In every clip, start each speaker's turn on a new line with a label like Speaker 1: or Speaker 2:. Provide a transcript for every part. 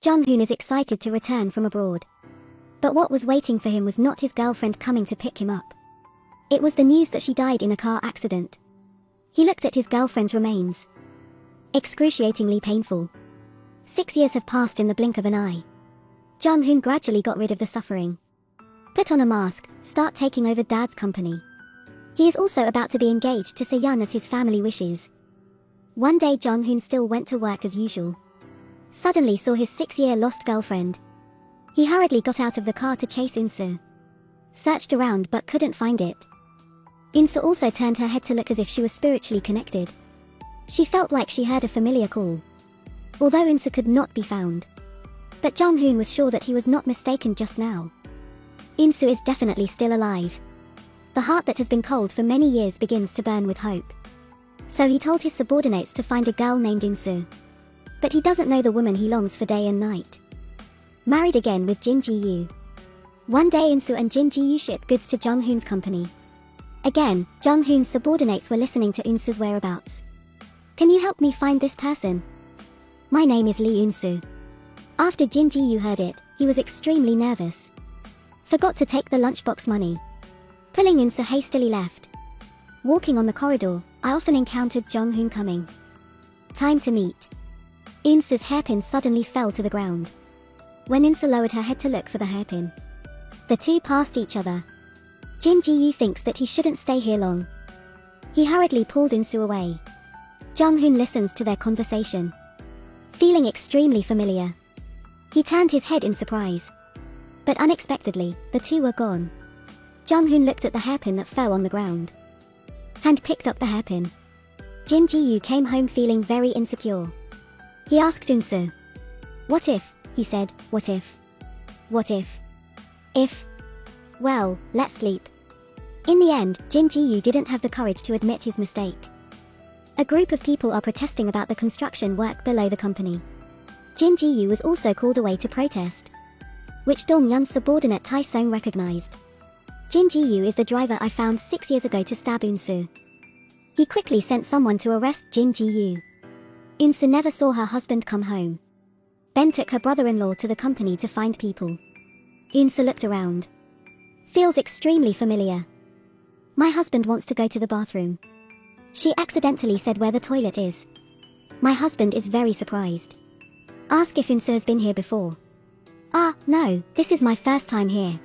Speaker 1: Jung-hoon is excited to return from abroad. But what was waiting for him was not his girlfriend coming to pick him up. It was the news that she died in a car accident. He looked at his girlfriend's remains. Excruciatingly painful. 6 years have passed in the blink of an eye. Jung-hoon gradually got rid of the suffering. Put on a mask, start taking over dad's company. He is also about to be engaged to Se-yeon as his family wishes. One day Jung-hoon still went to work as usual. Suddenly saw his 6-year lost girlfriend. He hurriedly got out of the car to chase In-soo. Searched around but couldn't find it. In-soo also turned her head to look as if she was spiritually connected. She felt like she heard a familiar call. Although In-soo could not be found. But Jung-hoon was sure that he was not mistaken just now. In-soo is definitely still alive. The heart that has been cold for many years begins to burn with hope. So he told his subordinates to find a girl named In-soo. But he doesn't know the woman he longs for day and night. Married again with Jin Ji-yu. One day In-soo and Jin Ji-yu ship goods to Jung-hoon's company. Again, Jung-hoon's subordinates were listening to In-soo's whereabouts. Can you help me find this person? My name is Lee In-soo. After Jin Ji-yu heard it, he was extremely nervous. Forgot to take the lunchbox money. Pulling In-soo hastily left. Walking on the corridor, I often encountered Jung-hoon coming. Time to meet. In-soo's hairpin suddenly fell to the ground. When In-soo lowered her head to look for the hairpin, the two passed each other. Jin Ji-yu thinks that he shouldn't stay here long. He hurriedly pulled In-soo away. Jung-hoon listens to their conversation. Feeling extremely familiar. He turned his head in surprise. But unexpectedly, the two were gone. Jung-hoon looked at the hairpin that fell on the ground. And picked up the hairpin. Jin Ji-yu came home feeling very insecure. He asked In-soo. What if, he said, what if? What if? If? Well, let's sleep. In the end, Jin Ji-yu didn't have the courage to admit his mistake. A group of people are protesting about the construction work below the company. Jin Ji-yu was also called away to protest, which Dong-yeon's subordinate Tae-sung recognized. Jin Ji-yu is the driver I found 6 years ago to stab In-soo. He quickly sent someone to arrest Jin Ji-yu. In-soo never saw her husband come home. Ben took her brother-in-law to the company to find people. In-soo looked around. Feels extremely familiar. My husband wants to go to the bathroom. She accidentally said where the toilet is. My husband is very surprised. Ask if In-soo has been here before. Ah, no, this is my first time here.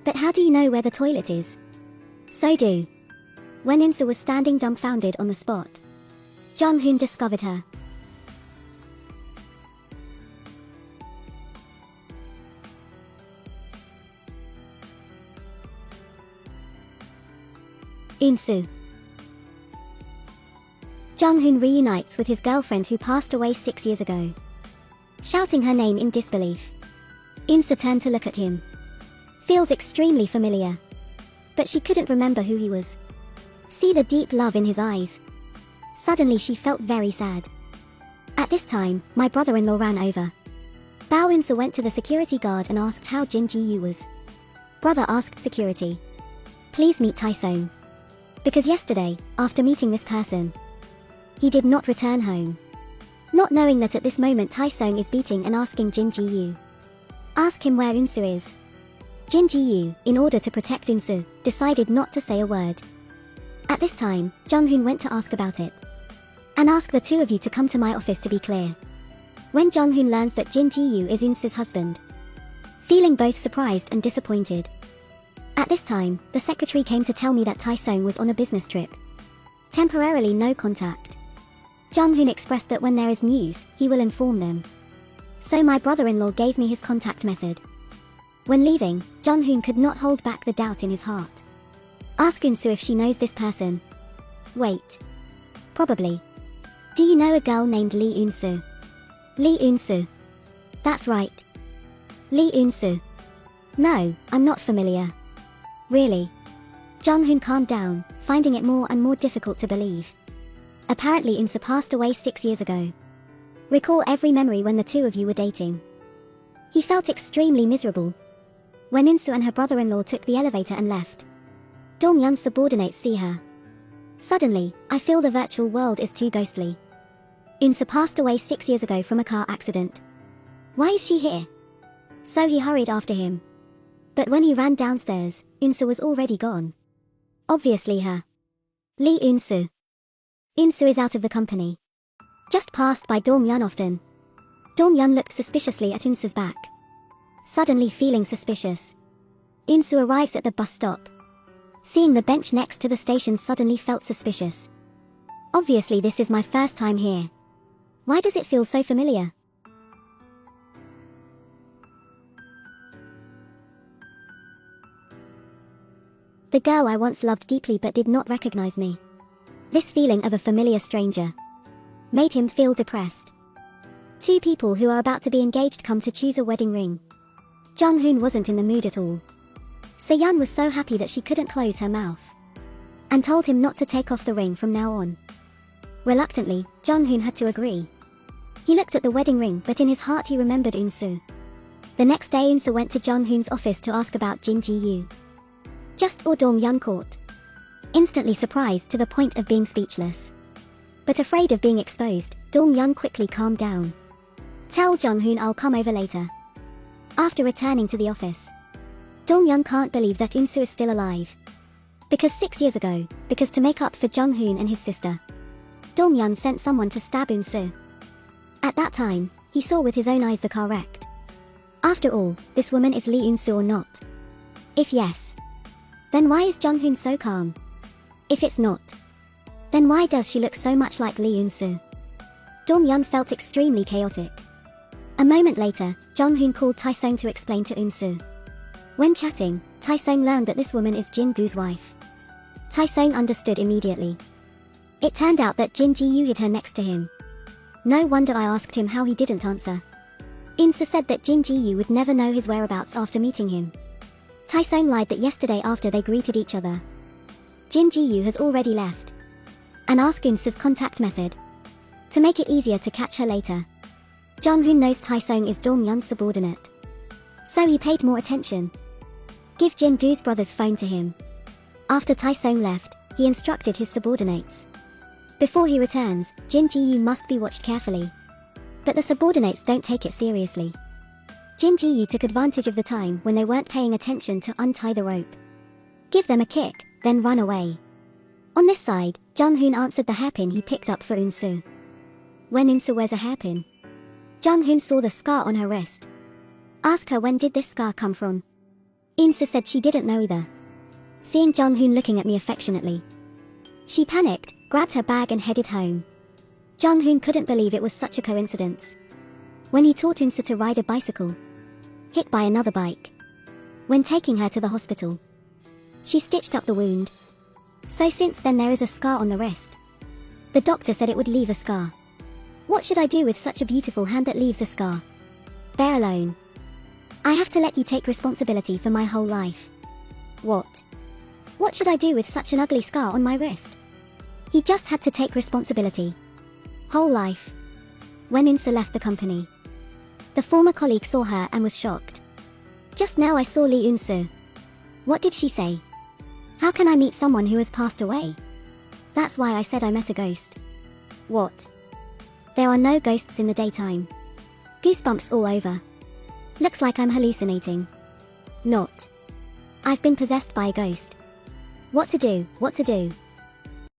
Speaker 1: But how do you know where the toilet is? So do. When In-soo was standing dumbfounded on the spot, Jung-hoon discovered her. In-soo. Jung-hoon reunites with his girlfriend who passed away 6 years ago. Shouting her name in disbelief. In-soo turned to look at him. Feels extremely familiar. But she couldn't remember who he was. See the deep love in his eyes. Suddenly she felt very sad. At this time, my brother-in-law ran over. Bao In-soo went to the security guard and asked how Jin Ji-yu was. Brother asked security. Please meet Tae-sung. Because yesterday, after meeting this person, he did not return home. Not knowing that at this moment Tae-sung is beating and asking Jin Ji-yu. Ask him where In-soo is. Jin Ji-yu, in order to protect In-soo, decided not to say a word. At this time, Jung-hoon went to ask about it. And ask the two of you to come to my office to be clear. When Jung-hoon learns that Jin Ji-yu is In-soo's husband, feeling both surprised and disappointed. At this time, the secretary came to tell me that Tae-sung was on a business trip. Temporarily no contact. Jung-hoon expressed that when there is news, he will inform them. So my brother-in-law gave me his contact method. When leaving, Jung-hoon could not hold back the doubt in his heart. Ask In-soo if she knows this person. Wait. Probably. Do you know a girl named Lee In-soo? Lee In-soo. That's right. Lee In-soo. No, I'm not familiar. Really? Jung-hoon calmed down, finding it more and more difficult to believe. Apparently In-soo passed away 6 years ago. Recall every memory when the two of you were dating. He felt extremely miserable. When In-soo and her brother-in-law took the elevator and left, Dong-yeon's subordinates see her. Suddenly, I feel the virtual world is too ghostly. In-soo passed away 6 years ago from a car accident. Why is she here? So he hurried after him. But when he ran downstairs, Unsu was already gone. Obviously her. Lee Unsu. Unsu is out of the company. Just passed by Dong-yun often. Dong-yun looked suspiciously at Unsu's back. Suddenly feeling suspicious, Unsu arrives at the bus stop. Seeing the bench next to the station suddenly felt suspicious. Obviously this is my first time here. Why does it feel so familiar? The girl I once loved deeply but did not recognize me. This feeling of a familiar stranger made him feel depressed. Two people who are about to be engaged come to choose a wedding ring. Jung-hoon wasn't in the mood at all. Se-yeon was so happy that she couldn't close her mouth, and told him not to take off the ring from now on. Reluctantly, Jung-hoon had to agree. He looked at the wedding ring, but in his heart he remembered Unsu. The next day Unsu went to Jung-hoon's office to ask about Jin Ji-yu. Just or Dong-yun caught. Instantly surprised to the point of being speechless. But afraid of being exposed, Dong-yun quickly calmed down. Tell Jung-hoon I'll come over later. After returning to the office, Dong-yun can't believe that Unsu is still alive. Because 6 years ago, because to make up for Jung-hoon and his sister, Dong-yun sent someone to stab Unsu. At that time, he saw with his own eyes the car wrecked. After all, this woman is Lee Unsu or not? If yes, then why is Jung-hoon so calm? If it's not, then why does she look so much like Lee Unsu? Dong-yun felt extremely chaotic. A moment later, Jung-hoon called Tae-sung to explain to Unsu. When chatting, Tae-sung learned that this woman is Jin-gu's wife. Tae-sung understood immediately. It turned out that Jin Ji-yu hid her next to him. No wonder I asked him how he didn't answer. Unsu said that Jin Ji-yu would never know his whereabouts after meeting him. Tae-sung lied that yesterday after they greeted each other, Jin Ji-yu has already left, and asked Unsu's contact method to make it easier to catch her later. Jung-hoon knows Tae-sung is Dong-yun's subordinate, so he paid more attention. Give Jin-gu's brother's phone to him. After Tae-sung left, he instructed his subordinates. Before he returns, Jin Ji-yu must be watched carefully. But the subordinates don't take it seriously. Jin Ji-yu took advantage of the time when they weren't paying attention to untie the rope. Give them a kick, then run away. On this side, Jung-hoon answered the hairpin he picked up for Unsu. When Unsu wears a hairpin, Jung-hoon saw the scar on her wrist. Ask her when did this scar come from. Unsu said she didn't know either. Seeing Jung-hoon looking at me affectionately, she panicked, grabbed her bag and headed home. Jung-hoon couldn't believe it was such a coincidence. When he taught Unsu to ride a bicycle, hit by another bike. When taking her to the hospital, she stitched up the wound. So since then there is a scar on the wrist. The doctor said it would leave a scar. What should I do with such a beautiful hand that leaves a scar? Bear alone. I have to let you take responsibility for my whole life. What? What should I do with such an ugly scar on my wrist? He just had to take responsibility. Whole life. When Unsu left the company, the former colleague saw her and was shocked. Just now I saw Lee Unsu. What did she say? How can I meet someone who has passed away? That's why I said I met a ghost. What? There are no ghosts in the daytime. Goosebumps all over. Looks like I'm hallucinating. Not. I've been possessed by a ghost. What to do, what to do?